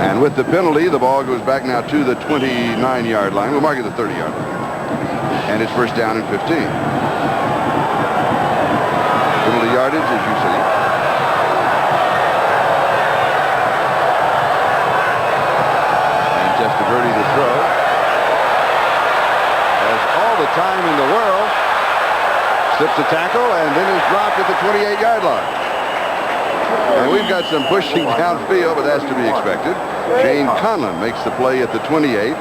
And with the penalty, the ball goes back now to the 29-yard line. We'll mark it the 30-yard line. And it's first down and 15. Penalty yardage, as you see. And Testaverde to throw. Has all the time in the world. Slips a tackle and then is dropped at the 28-yard line. And we've got some pushing downfield, but that's to be expected. Shane Conlon makes the play at the 28.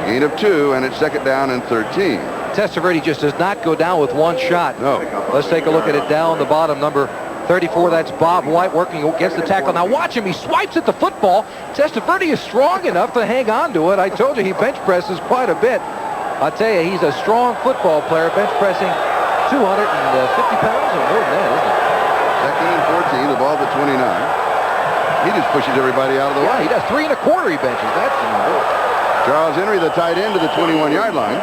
Gain of 2, and it's second down and 13. Testaverde just does not go down with one shot. No. Let's take a look at it down the bottom. Number 34, that's Bob White working against the tackle. Now watch him. He swipes at the football. Testaverde is strong enough to hang on to it. I told you he bench presses quite a bit. I'll tell you, he's a strong football player, bench pressing 250 pounds or more than that, isn't it? Second and 14, the ball at the 29. He just pushes everybody out of the way. He does 3 1/4 he benches. That's Charles Henry, the tight end, to the 21-yard line.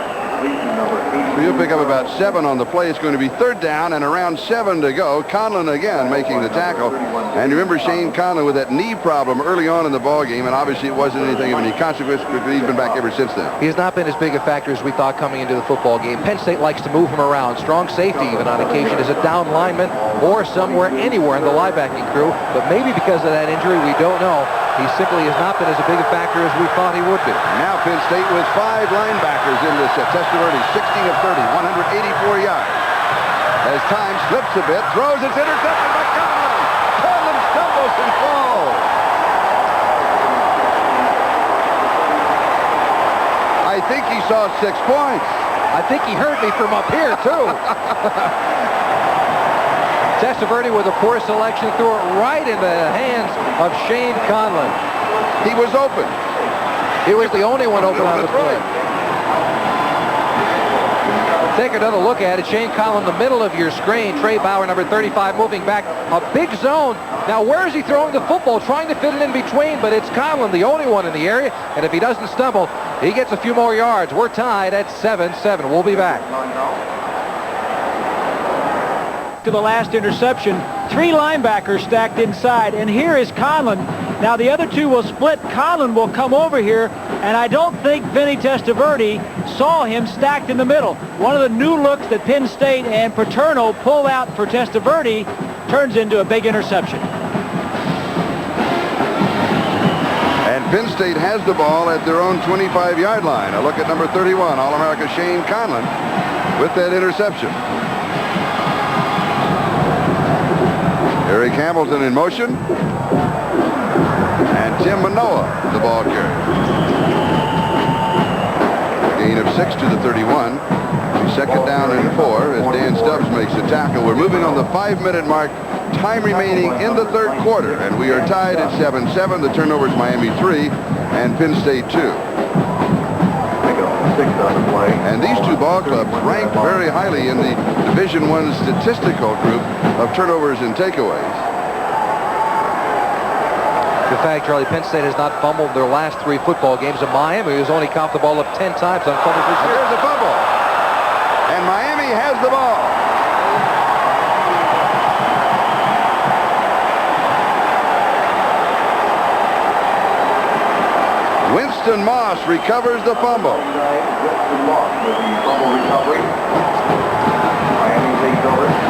So he'll pick up about 7 on the play. It's going to be third down and around 7 to go. Conlon again making the tackle. And remember Shane Conlon with that knee problem early on in the ball game, and obviously it wasn't anything of any consequence, but he's been back ever since then. He has not been as big a factor as we thought coming into the football game. Penn State likes to move him around. Strong safety even on occasion as a down lineman or somewhere anywhere in the linebacking crew. But maybe because of that injury, we don't know. He simply has not been as big a factor as we thought he would be. Now Penn State with 5 linebackers in this set. Testaverde 16 of 30, 184 yards. As time slips a bit, throws, it's intercepted by Conlon. Conlon stumbles and falls. I think he saw 6 points. I think he heard me from up here, too. Testaverde with a poor selection, threw it right in the hands of Shane Conlon. He was open. He was the only one open on the play. Take another look at it. Shane Conlon, the middle of your screen. Trey Bauer, number 35, moving back. A big zone. Now, where is he throwing the football? Trying to fit it in between, but it's Conlon, the only one in the area. And if he doesn't stumble, he gets a few more yards. We're tied at 7-7. We'll be back. To the last interception, 3 linebackers stacked inside, and here is Conlon. Now the other 2 will split. Conlon will come over here, and I don't think Vinny Testaverde saw him stacked in the middle. One of the new looks that Penn State and Paterno pull out for Testaverde turns into a big interception. And Penn State has the ball at their own 25-yard line. A look at number 31, All-America Shane Conlon with that interception. Eric Hamilton in motion. And Tim Manoa, the ball carrier. Gain of 6 to the 31. Second down and 4 as Dan Stubbs makes the tackle. We're moving on the 5-minute mark. Time remaining in the third quarter. And we are tied at 7-7. The turnover is Miami 3 and Penn State 2. And these 2 ball clubs ranked very highly in the Division I statistical group of turnovers and takeaways. The fact, Charlie, Penn State has not fumbled their last 3 football games. In Miami, who's only coughed the ball up 10 times on fumbles this year. Here's the fumble. And Miami has the ball. Winston Moss recovers the fumble.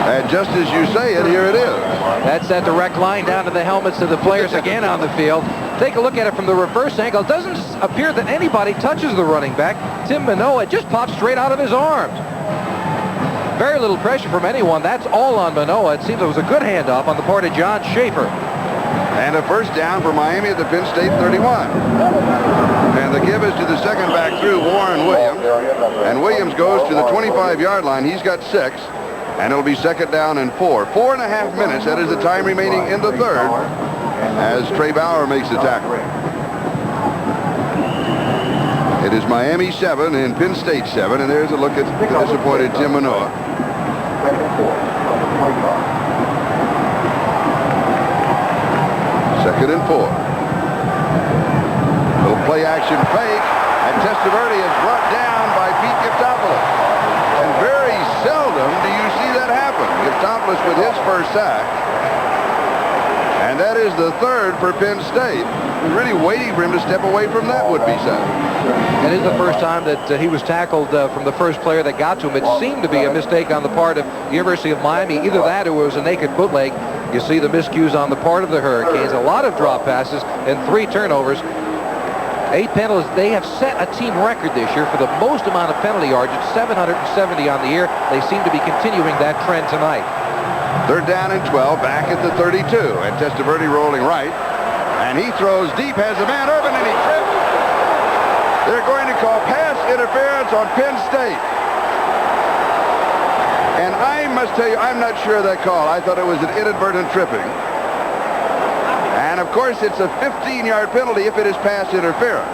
And just as you say it, here it is. That's that direct line down to the helmets of the players again on the field. Take a look at it from the reverse angle. It doesn't appear that anybody touches the running back. Tim Manoa just pops straight out of his arms. Very little pressure from anyone. That's all on Manoa. It seems it was a good handoff on the part of John Schaefer. And a first down for Miami at the Penn State 31. And the give is to the second back through, Warren Williams. And Williams goes to the 25-yard line. He's got 6. And it'll be second down and 4. 4.5 minutes. That is the time remaining in the third as Trey Bauer makes the tackle. It is Miami 7 and Penn State 7. And there's a look at the disappointed Tim Manoa. Second and 4. Little play action fake, and Testaverde is brought down by Pete Giftopoulos. And very seldom do you see that happen. Giftopoulos with his first sack. And And that is the third for Penn State. We're really waiting for him to step away from that would-be sack. It is the first time that he was tackled from the first player that got to him. It seemed to be a mistake on the part of the University of Miami. Either that or it was a naked bootleg. You see the miscues on the part of the Hurricanes. A lot of drop passes and 3 turnovers. 8 penalties. They have set a team record this year for the most amount of penalty yards. It's 770 on the year. They seem to be continuing that trend tonight. Third down and 12, back at the 32. And Testaverde rolling right. And he throws deep, has a man open, and he trips. They're going to call pass interference on Penn State. And I must tell you, I'm not sure of that call. I thought it was an inadvertent tripping. And, of course, it's a 15-yard penalty if it is pass interference.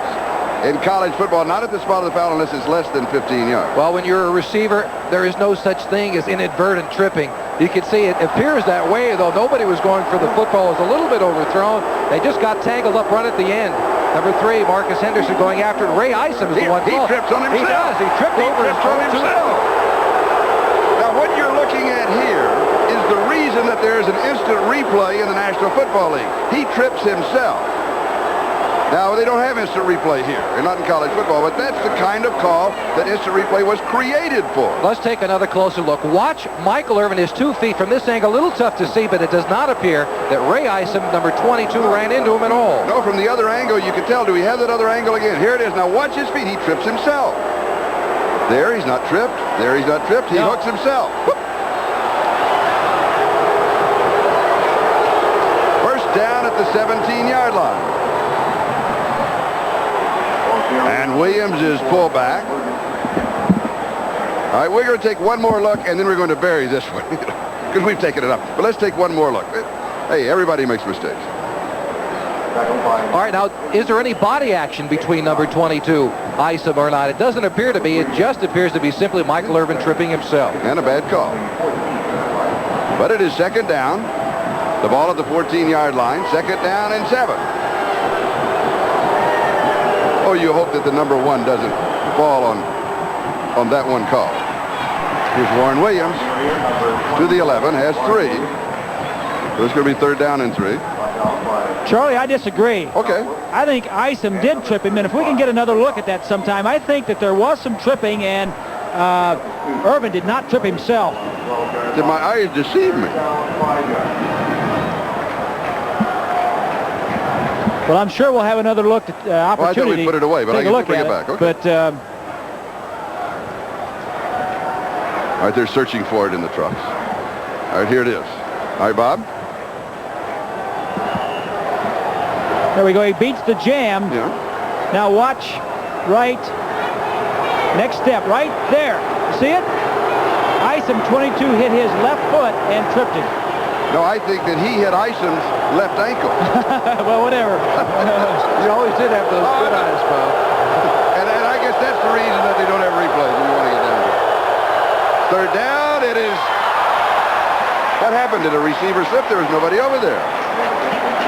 In college football, not at the spot of the foul unless it's less than 15 yards. Well, when you're a receiver, there is no such thing as inadvertent tripping. You can see it appears that way, though nobody was going for the football. It was a little bit overthrown. They just got tangled up right at the end. Number 3, Marcus Henderson going after it. Ray Isom is the one. He trips on himself. He does. He tripped over himself. Now, what you're looking at here is the reason that there is an instant replay in the National Football League. He trips himself. Now, they don't have instant replay here. They're not in college football, but that's the kind of call that instant replay was created for. Let's take another closer look. Watch Michael Irvin, his 2 feet from this angle. A little tough to see, but it does not appear that Ray Isom, number 22, ran into him at all. No, from the other angle, you can tell. Do we have that other angle again? Here it is. Now, watch his feet. He trips himself. There, he's not tripped. There, he's not tripped. He hooks himself. Whoop. First down at the 17-yard line. And Williams is pulled back. All right, we're going to take one more look, and then we're going to bury this one because we've taken it up. But let's take one more look. Hey, everybody makes mistakes. All right, now, is there any body action between number 22, Isom, or not? It doesn't appear to be. It just appears to be simply Michael Irvin tripping himself. And a bad call. But it is second down. The ball at the 14-yard line. Second down and 7. Oh, you hope that the number 1 doesn't fall on that one call. Here's Warren Williams to the 11, has 3. So it's going to be third down and 3. Charlie, I disagree. Okay. I think Isom did trip him, and if we can get another look at that sometime, I think that there was some tripping, and Irvin did not trip himself. Did my eyes deceive me? Well, I'm sure we'll have another look at opportunity. Well, I thought we put it away, but I can bring it back. Okay. But all right, they're searching for it in the trucks. All right, here it is. All right, Bob. There we go. He beats the jam. Yeah. Now watch right. Next step right there. See it? Isom 22 hit his left foot and tripped him. No, I think that he hit Isom's left ankle. Well, whatever. You always did have those good eyes, Bob. And I guess that's the reason that they don't have replays if you want to get down to it. Third down, it is. What happened? Did a receiver slip? There was nobody over there.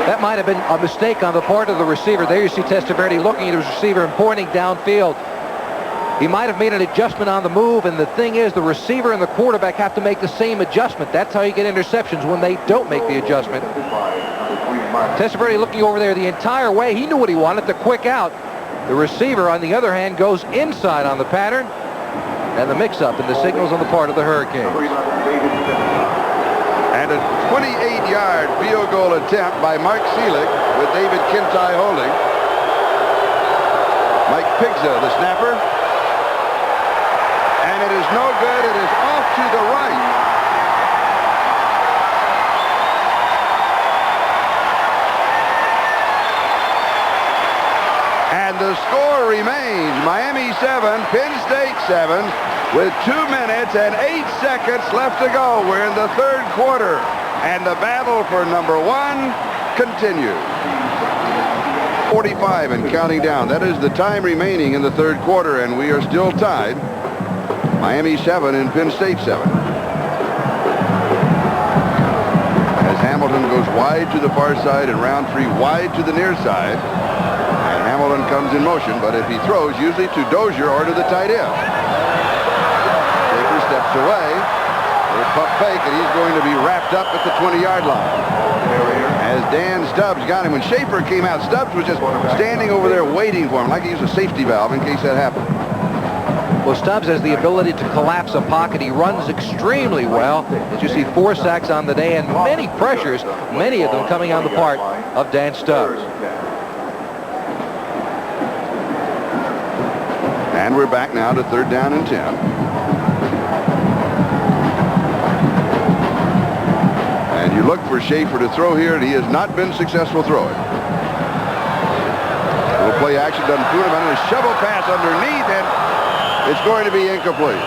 That might have been a mistake on the part of the receiver. There you see Testaverde looking at his receiver and pointing downfield. He might have made an adjustment on the move, and the thing is, the receiver and the quarterback have to make the same adjustment. That's how you get interceptions, when they don't make the adjustment. Testaverde looking over there the entire way. He knew what he wanted, the quick out. The receiver, on the other hand, goes inside on the pattern, and the mix-up and the signals on the part of the Hurricanes. And a 28-yard field goal attempt by Mark Seelig with David Kintai holding. Mike Pigza, the snapper. And it is no good. It is off to the right. And the score remains Miami 7, Penn State 7, with 2 minutes and 8 seconds left to go. We're in the third quarter, and the battle for number 1 continues. 45 and counting down. That is the time remaining in the third quarter, and we are still tied. Miami 7 and Penn State 7. As Hamilton goes wide to the far side and Roundtree wide to the near side. And Hamilton comes in motion, but if he throws, usually to Dozier or to the tight end. Baker steps away. A pump fake, and he's going to be wrapped up at the 20-yard line. as Dan Stubbs got him. When Schaefer came out, Stubbs was just standing over there waiting for him, like he used a safety valve in case that happened. Well, Stubbs has the ability to collapse a pocket. He runs extremely well. As you see, 4 sacks on the day and many pressures, many of them coming on the part of Dan Stubbs. And we're back now to 3rd down and 10. And you look for Schaefer to throw here, and he has not been successful throwing. Little play action doesn't fool him, and a shovel pass underneath, and it's going to be incomplete.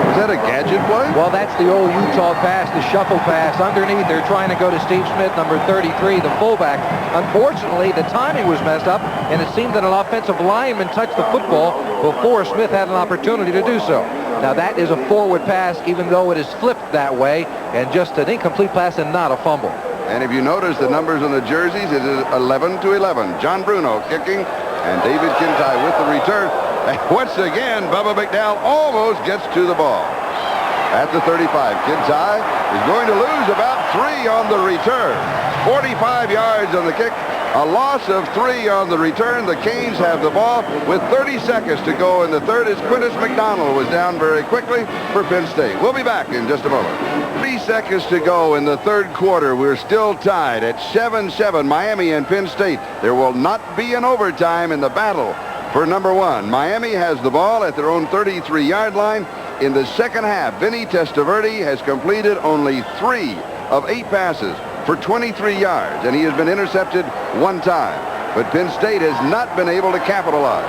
Is that a gadget play? Well, that's the old Utah pass, the shuffle pass. Underneath, they're trying to go to Steve Smith, number 33, the fullback. Unfortunately, the timing was messed up, and it seemed that an offensive lineman touched the football before Smith had an opportunity to do so. Now, that is a forward pass, even though it is flipped that way, and just an incomplete pass and not a fumble. And if you notice the numbers on the jerseys, it is 11-11. John Bruno kicking, and David Kintai with the return. And once again, Bubba McDowell almost gets to the ball. At the 35, Kintai is going to lose about 3 on the return. 45 yards on the kick, a loss of 3 on the return. The Canes have the ball with 30 seconds to go in the third as Quintus McDonald was down very quickly for Penn State. We'll be back in just a moment. 3 seconds to go in the third quarter. We're still tied at 7-7, Miami and Penn State. There will not be an overtime in the battle for number 1. Miami has the ball at their own 33-yard line. In the second half, Vinny Testaverde has completed only 3 of 8 passes for 23 yards, and he has been intercepted 1 time. But Penn State has not been able to capitalize.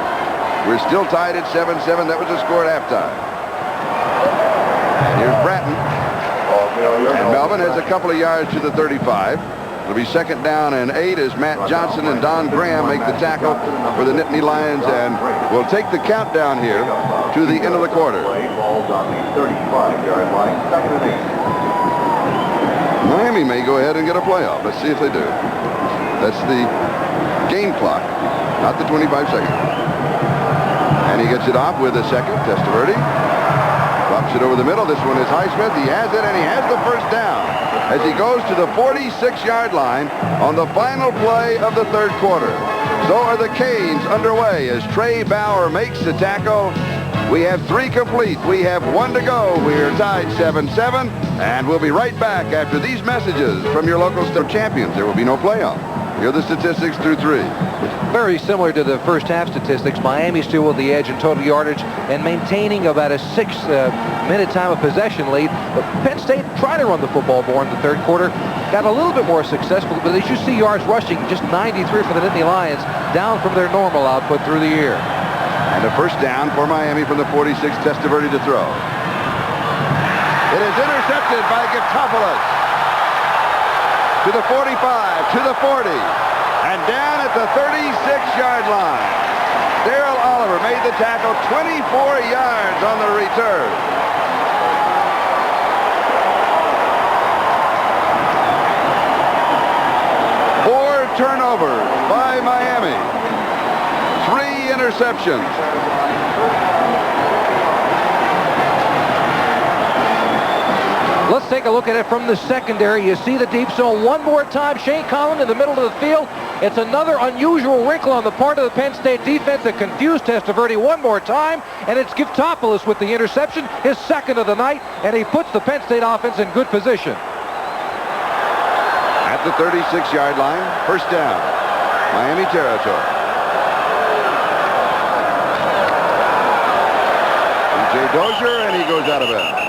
We're still tied at 7-7. That was the score at halftime. And here's Bratton. And Melvin has a couple of yards to the 35. It'll be 2nd down and 8 as Matt Johnson and Don Graham make the tackle for the Nittany Lions, and we'll take the countdown here to the end of the quarter. Miami may go ahead and get a playoff. Let's see if they do. That's the game clock, not the 25 seconds. And he gets it off with a second. Testaverde drops it over the middle. This one is Highsmith. He has it, and he has the first down as he goes to the 46-yard line on the final play of the third quarter. So are the Canes underway as Trey Bauer makes the tackle. We have 3 complete. We have 1 to go. We are tied 7-7, and we'll be right back after these messages from your local state champions. There will be no playoff. Here are the statistics through 3. Very similar to the first half statistics. Miami still with the edge in total yardage and maintaining about a 6-minute time of possession lead. But Penn State tried to run the football more in the third quarter. Got a little bit more successful, but as you see, yards rushing, just 93 for the Nittany Lions, down from their normal output through the year. And a first down for Miami from the 46, Testaverde to throw. It is intercepted by Gitopoulos. To the 45, to the 40, and down at the 36-yard line. Darrell Oliver made the tackle, 24 yards on the return. Four turnovers by Miami. 3 interceptions. Let's take a look at it from the secondary. You see the deep zone one more time. Shane Collin in the middle of the field. It's another unusual wrinkle on the part of the Penn State defense that confused Testaverde one more time. And it's Giftopoulos with the interception, his 2nd of the night, and he puts the Penn State offense in good position. At the 36-yard line, first down, Miami territory. DJ Dozier, and he goes out of bounds.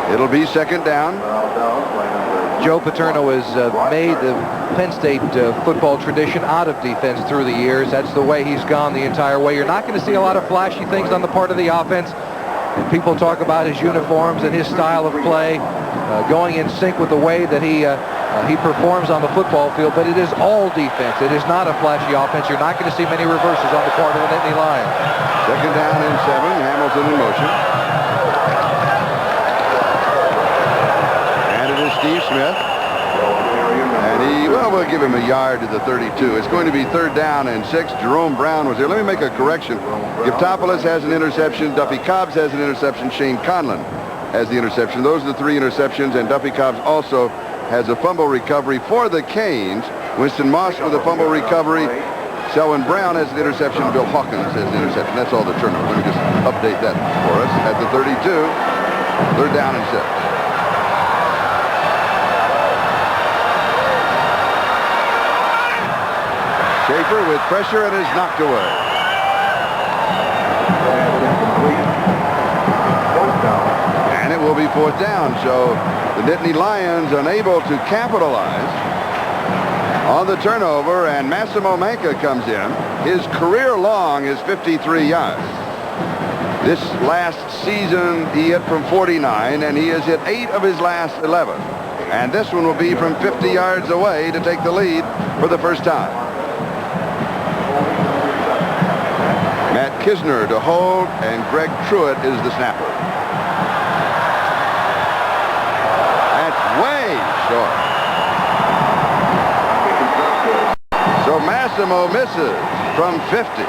It'll be 2nd down. Joe Paterno has made the Penn State football tradition out of defense through the years. That's the way he's gone the entire way. You're not going to see a lot of flashy things on the part of the offense. And people talk about his uniforms and his style of play going in sync with the way that he performs on the football field, but it is all defense. It is not a flashy offense. You're not going to see many reverses on the part of the Nittany Lions. 2nd down and 7. Hamilton in motion. And it is Steve Smith. And he, well, we'll to give him a yard to the 32. It's going to be 3rd down and 6. Jerome Brown was there. Let me make a correction. Giftopoulos has an interception. Duffy Cobbs has an interception. Shane Conlon has the interception. Those are the 3 interceptions, and Duffy Cobbs also has a fumble recovery for the Canes. Winston Moss with a fumble recovery. Selwyn Brown has an interception. Bill Hawkins has an interception. That's all the turnover. Let me just update that for us. At the 32, 3rd down and 6. Schaefer with pressure and is knocked away. And it will be 4th down. So the Nittany Lions unable to capitalize on the turnover, and Massimo Manca comes in. His career long is 53 yards. This last season he hit from 49, and he has hit 8 of his last 11. And this one will be from 50 yards away to take the lead for the first time. Matt Kisner to hold, and Greg Truitt is the snapper. That's way short. So Massimo misses from 50.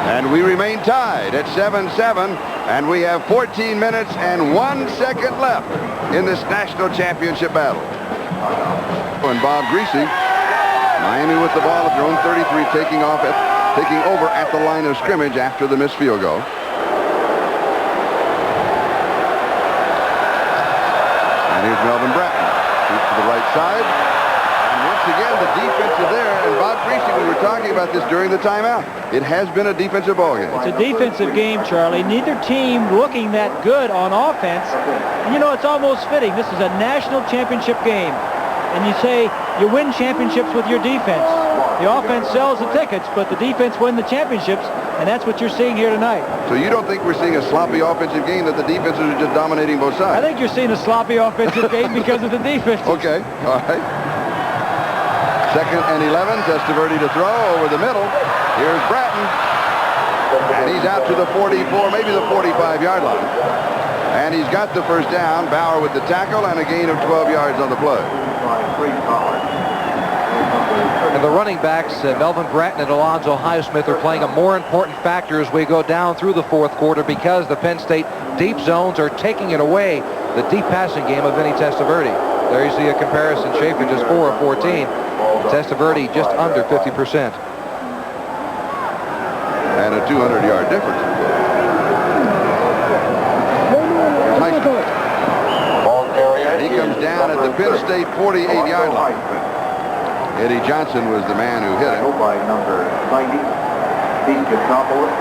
And we remain tied at 7-7. And we have 14 minutes and 1 second left in this national championship battle. And Bob Greasy, Miami with the ball at their own 33, taking over at the line of scrimmage after the missed field goal. And here's Melvin Bratton. Shoots to the right side. And once again, the defense is there. And Bob Greasy, we were talking about this during the timeout. It has been a defensive ballgame. It's a defensive game, Charlie. Neither team looking that good on offense. You know, it's almost fitting. This is a national championship game. And you say you win championships with your defense. The offense sells the tickets, but the defense win the championships, and that's what you're seeing here tonight. So you don't think we're seeing a sloppy offensive game, that the defenses are just dominating both sides? I think you're seeing a sloppy offensive game because of the defense. Okay, all right. 2nd and 11, Testaverde to throw over the middle. Here's Bratton, and he's out to the 44, maybe the 45-yard line. And he's got the first down. Bauer with the tackle and a gain of 12 yards on the play. And the running backs, Melvin Bratton and Alonzo Highsmith, are playing a more important factor as we go down through the 4th quarter, because the Penn State deep zones are taking it away, the deep passing game of Vinny Testaverde. There you see a comparison. Schaefer just 4 of 14. Testaverde just under 50%. And a 200-yard difference. And he comes down at the Penn State 48-yard line. Eddie Johnson was the man who hit it. By number 90, Pete Giftopoulos,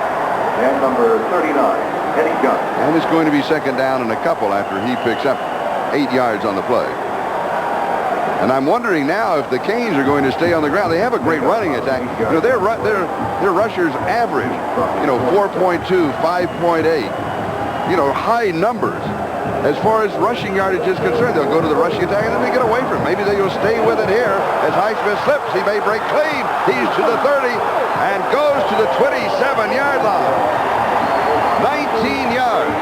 and number 39, Eddie Johnson. And it's going to be 2nd down and a couple after he picks up 8 yards on the play. And I'm wondering now if the Canes are going to stay on the ground. They have a great running attack. You know, their rushers average, 4.2, 5.8, high numbers. As far as rushing yardage is concerned, they'll go to the rushing attack and then they get away from it. Maybe they'll stay with it here as Highsmith slips. He may break clean. He's to the 30 and goes to the 27-yard line. 19 yards.